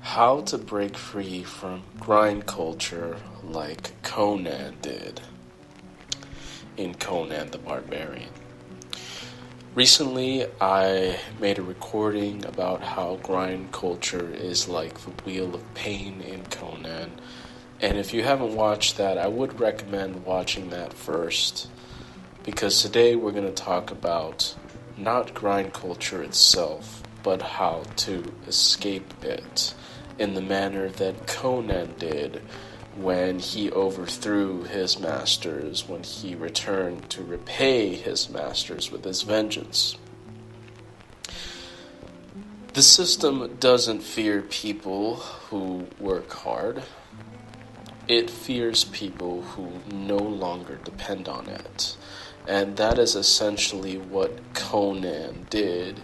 How to break free from grind culture like Conan did in Conan the Barbarian. Recently, I made a recording about how grind culture is like the wheel of pain in Conan. And if you haven't watched that, I would recommend watching that first. Because today we're going to talk about not grind culture itself, but how to escape it in the manner that Conan did when he overthrew his masters, when he returned to repay his masters with his vengeance. The system doesn't fear people who work hard. It fears people who no longer depend on it. And that is essentially what Conan did.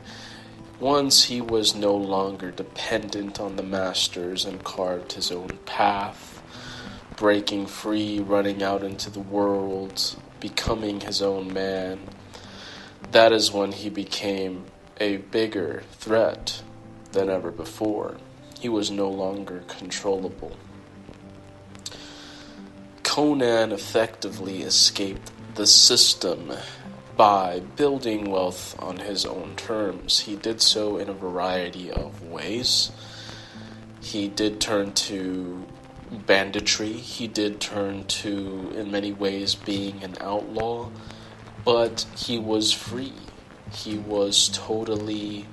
Once he was no longer dependent on the masters and carved his own path, breaking free, running out into the world, becoming his own man, that is when he became a bigger threat than ever before. He was no longer controllable. Conan effectively escaped the system by building wealth on his own terms. He did so in a variety of ways. He did turn to banditry. He did turn to, in many ways, being an outlaw. But he was free. He was totally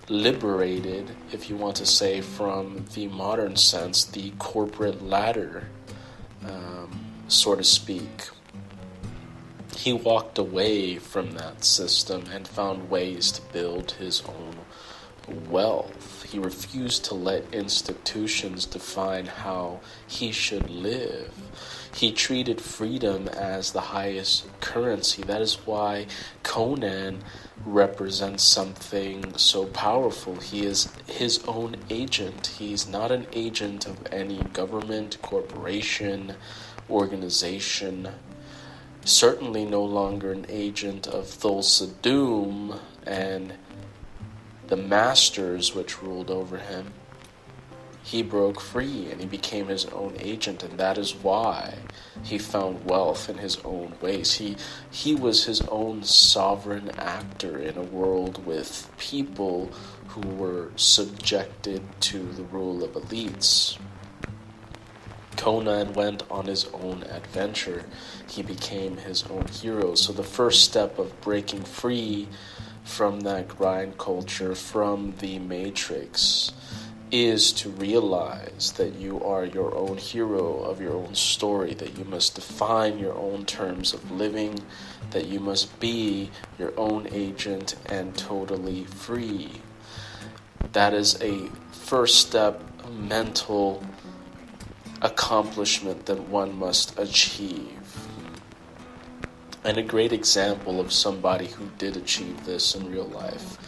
liberated, if you want to say, from the modern sense, the corporate ladder, so to speak. He walked away from that system and found ways to build his own wealth. He refused to let institutions define how he should live. He treated freedom as the highest currency. That is why Conan represents something so powerful. He is his own agent. He's not an agent of any government, corporation, organization. Certainly no longer an agent of Thulsa Doom and the masters which ruled over him. He broke free and he became his own agent, and that is why he found wealth in his own ways. He was his own sovereign actor in a world with people who were subjected to the rule of elites. Conan went on his own adventure. He became his own hero. So the first step of breaking free from that grind culture, from the matrix, is to realize that you are your own hero of your own story, that you must define your own terms of living, that you must be your own agent and totally free. That is a first step mental accomplishment that one must achieve. And a great example of somebody who did achieve this in real life,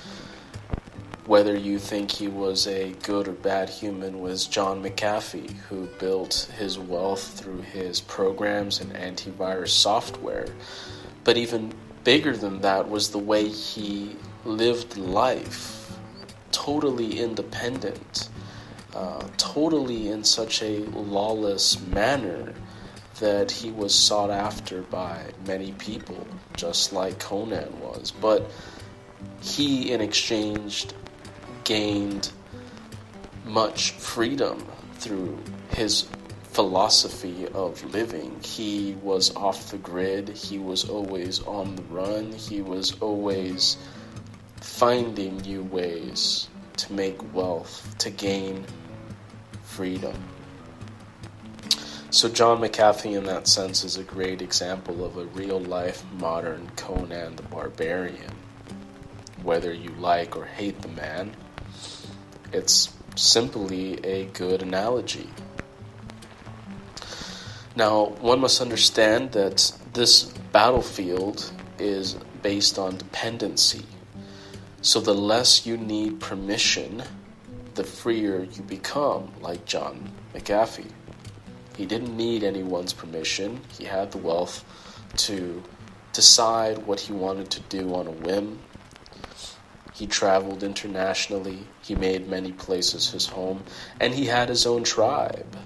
whether you think he was a good or bad human, was John McAfee, who built his wealth through his programs and antivirus software. But even bigger than that was the way he lived life, totally independent, totally in such a lawless manner that he was sought after by many people, just like Conan was. But he, in exchange, gained much freedom through his philosophy of living. He was off the grid. He was always on the run. He was always finding new ways to make wealth, to gain freedom. So John McAfee, in that sense, is a great example of a real-life modern Conan the Barbarian. Whether you like or hate the man, it's simply a good analogy. Now, one must understand that this battlefield is based on dependency. So the less you need permission, the freer you become, like John McAfee. He didn't need anyone's permission. He had the wealth to decide what he wanted to do on a whim. He traveled internationally, he made many places his home, and he had his own tribe.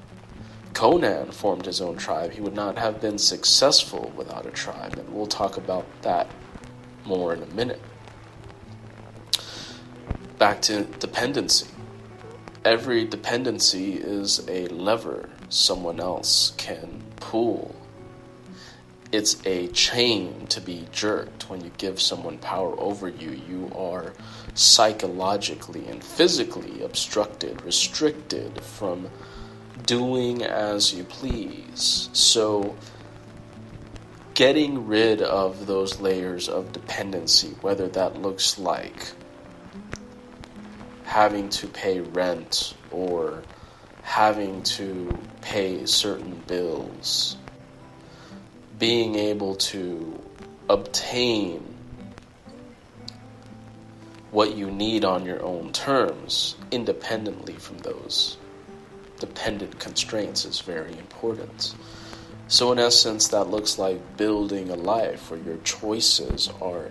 Conan formed his own tribe. He would not have been successful without a tribe, and we'll talk about that more in a minute. Back to dependency. Every dependency is a lever someone else can pull. It's a chain to be jerked. When you give someone power over you, you are psychologically and physically obstructed, restricted from doing as you please. So getting rid of those layers of dependency, whether that looks like having to pay rent or having to pay certain bills, being able to obtain what you need on your own terms, independently from those dependent constraints, is very important. So in essence, that looks like building a life where your choices are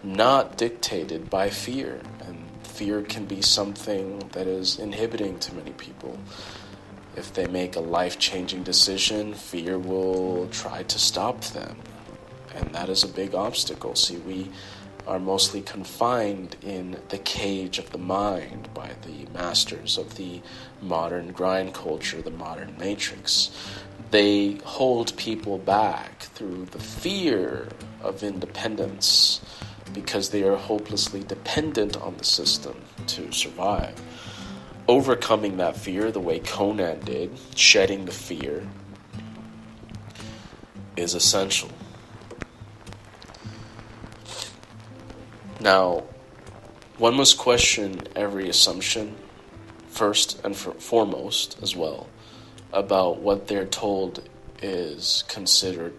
not dictated by fear. And fear can be something that is inhibiting to many people. If they make a life-changing decision, fear will try to stop them. And that is a big obstacle. See, we are mostly confined in the cage of the mind by the masters of the modern grind culture, the modern matrix. They hold people back through the fear of independence because they are hopelessly dependent on the system to survive. Overcoming that fear the way Conan did, shedding the fear, is essential. Now, one must question every assumption, first and foremost as well, about what they're told is considered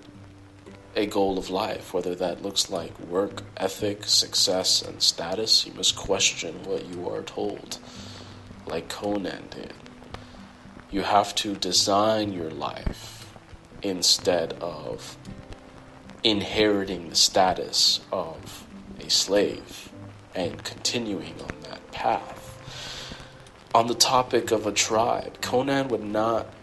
a goal of life, whether that looks like work, ethic, success, and status. You must question what you are told, like Conan did. You have to design your life instead of inheriting the status of a slave and continuing on that path. On the topic of a tribe, Conan would not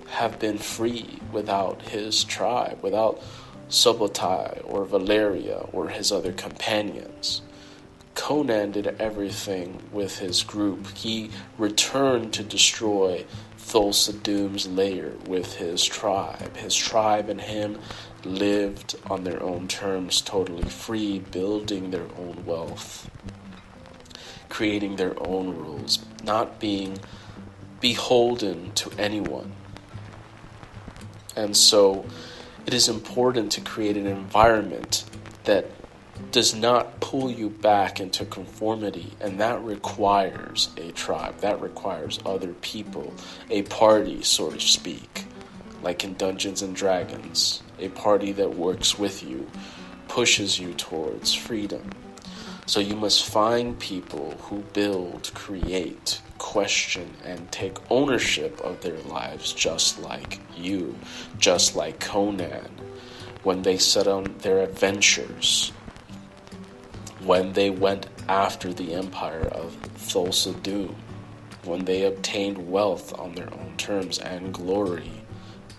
have been free without his tribe, without Subotai or Valeria or his other companions. Conan did everything with his group. He returned to destroy Thulsa Doom's lair with his tribe. His tribe and him lived on their own terms, totally free, building their own wealth, creating their own rules, not being beholden to anyone. And so it is important to create an environment that does not pull you back into conformity, and that requires a tribe, that requires other people, a party, so to speak, like in Dungeons and Dragons, a party that works with you, pushes you towards freedom. So you must find people who build, create, question, and take ownership of their lives just like you, just like Conan, when they set on their adventures, when they went after the empire of Thulsa Doom, when they obtained wealth on their own terms and glory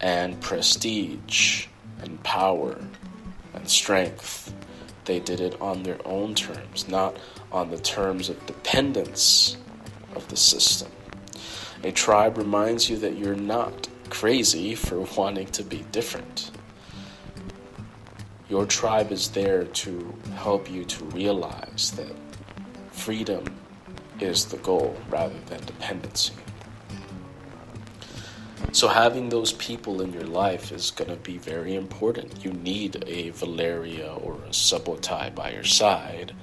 and prestige and power and strength. They did it on their own terms, not on the terms of dependence of the system. A tribe reminds you that you're not crazy for wanting to be different. Your tribe is there to help you to realize that freedom is the goal rather than dependency. So having those people in your life is going to be very important. You need a Valeria or a Subotai by your side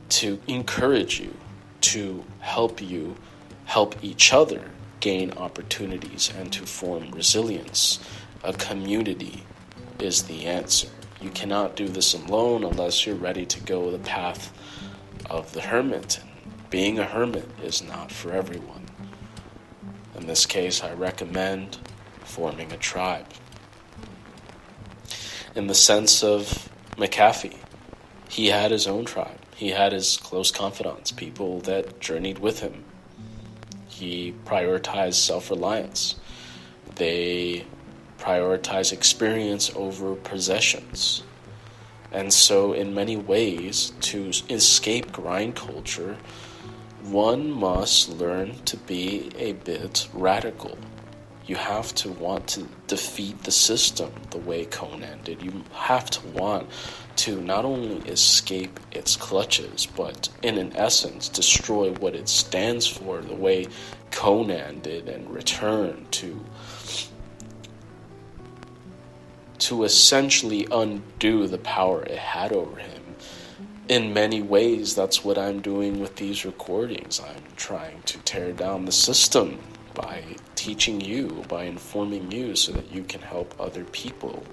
to encourage you, to help each other gain opportunities and to form resilience. A community is the answer. You cannot do this alone unless you're ready to go the path of the hermit. Being a hermit is not for everyone. In this case, I recommend forming a tribe. In the sense of McAfee, he had his own tribe. He had his close confidants, people that journeyed with him. He prioritized self-reliance. They prioritize experience over possessions. And so in many ways, to escape grind culture, one must learn to be a bit radical. You have to want to defeat the system the way Conan did. You have to want to not only escape its clutches, but in an essence, destroy what it stands for the way Conan did and return to essentially undo the power it had over him. In many ways, that's what I'm doing with these recordings. I'm trying to tear down the system by teaching you, by informing you, so that you can help other people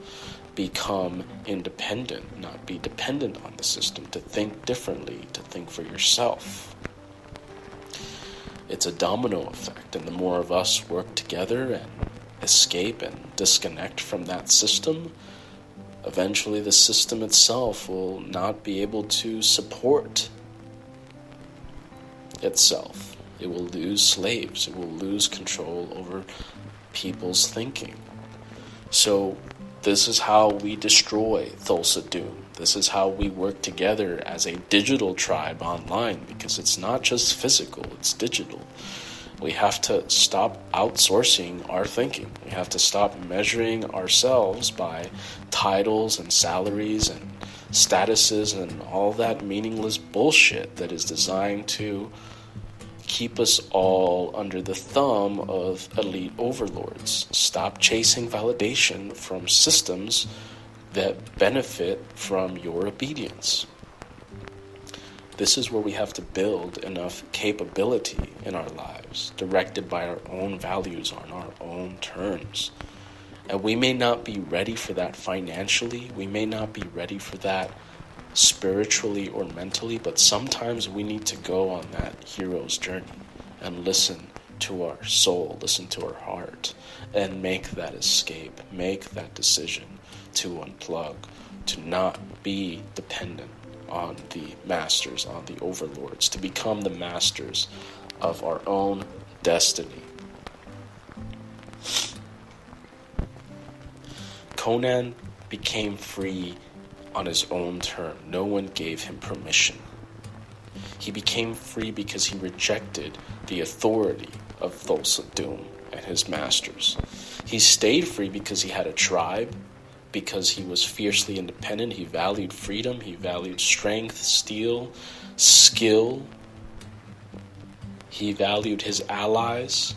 become independent, not be dependent on the system, to think differently, to think for yourself. It's a domino effect, and the more of us work together and escape and disconnect from that system, eventually the system itself will not be able to support itself. It will lose slaves. It will lose control over people's thinking. So this is how we destroy Thulsa Doom. This is how we work together as a digital tribe online, because it's not just physical, it's digital. We have to stop outsourcing our thinking. We have to stop measuring ourselves by titles and salaries and statuses and all that meaningless bullshit that is designed to keep us all under the thumb of elite overlords. Stop chasing validation from systems that benefit from your obedience. This is where we have to build enough capability in our lives, directed by our own values on our own terms. And we may not be ready for that financially, we may not be ready for that spiritually or mentally, but sometimes we need to go on that hero's journey and listen to our soul, listen to our heart, and make that escape, make that decision to unplug, to not be dependent on the masters, on the overlords, to become the masters of our own destiny. Conan became free on his own term. No one gave him permission. He became free because he rejected the authority of Thulsa Doom and his masters. He stayed free because he had a tribe, because he was fiercely independent. He valued freedom, he valued strength, steel, skill. He valued his allies,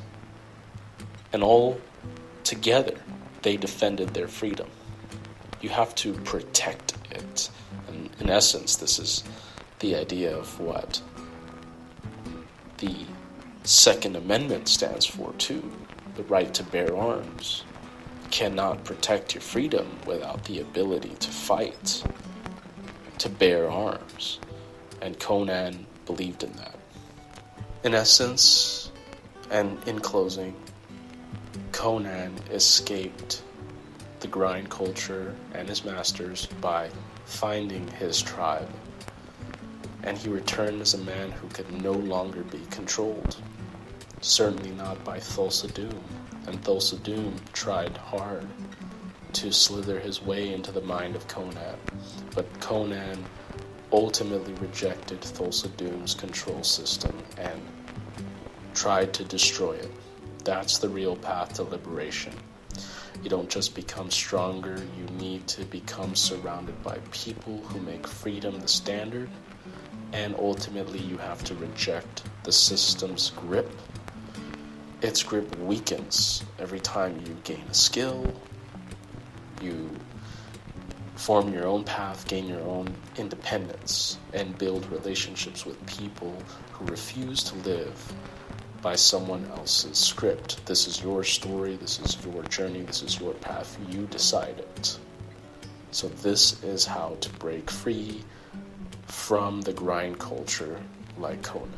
and all together they defended their freedom. You have to protect it. And in essence, this is the idea of what the Second Amendment stands for too, the right to bear arms. You cannot protect your freedom without the ability to fight, to bear arms. And Conan believed in that. In essence, and in closing, Conan escaped the grind culture and his masters by finding his tribe. And he returned as a man who could no longer be controlled. Certainly not by Thulsa Doom. And Thulsa Doom tried hard to slither his way into the mind of Conan. But Conan ultimately rejected Thulsa Doom's control system and tried to destroy it. That's the real path to liberation. You don't just become stronger, you need to become surrounded by people who make freedom the standard, and ultimately you have to reject the system's grip. Its grip weakens every time you gain a skill, you form your own path, gain your own independence, and build relationships with people who refuse to live by someone else's script. This is your story, this is your journey, this is your path. You decide it. So this is how to break free from the grind culture like Conan.